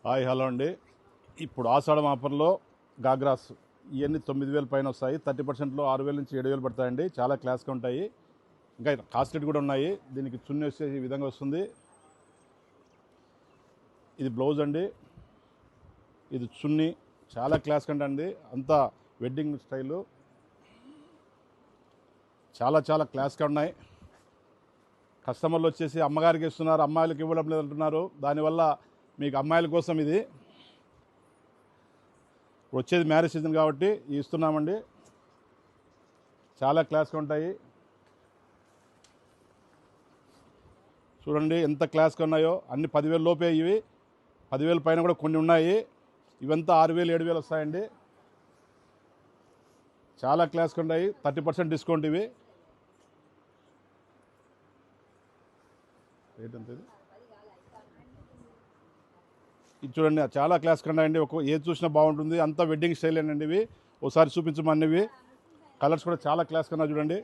Hi hello అండి. ఇప్పుడు ఆషాఢం ఆఫర్లో గాగ్రాస్ ఇవన్నీ 9,000 పైన వస్తాయి. 30%లో 6,000 నుంచి 7,000 పడతాయండి. చాలా క్లాస్గా ఉంటాయి. ఇంకా కాస్టెడ్ కూడా ఉన్నాయి. దీనికి చున్నీ వచ్చేసి ఈ విధంగా వస్తుంది. ఇది బ్లౌజ్ అండి, ఇది చున్నీ. చాలా క్లాస్ కంటే అంతా వెడ్డింగ్ స్టైలు. చాలా క్లాస్గా ఉన్నాయి. కస్టమర్లు వచ్చేసి అమ్మగారికి ఇస్తున్నారు, అమ్మాయిలకు ఇవ్వడం లేదంటున్నారు. దానివల్ల మీకు అమ్మాయిల కోసం ఇది వచ్చేది మ్యారేజ్ సీజన్ కాబట్టి ఇస్తున్నామండి. చాలా క్లాస్గా ఉంటాయి. చూడండి ఎంత క్లాస్గా ఉన్నాయో. అన్ని 10,000 లోపే. ఇవి 10,000 పైన కూడా కొన్ని ఉన్నాయి. ఇవంతా 6,000 7,000 వస్తాయండి. చాలా క్లాస్గా ఉంటాయి. 30% డిస్కౌంట్. ఇవి రేట్ ఎంత? ఇది చూడండి, చాలా క్లాస్ కన్నాయండి. ఏది చూసినా బాగుంటుంది. అంతా వెడ్డింగ్ స్టైల్ అండి. ఇవి ఒకసారి చూపించమన్నవి. కలర్స్ కూడా చాలా క్లాస్ కన్నా. చూడండి,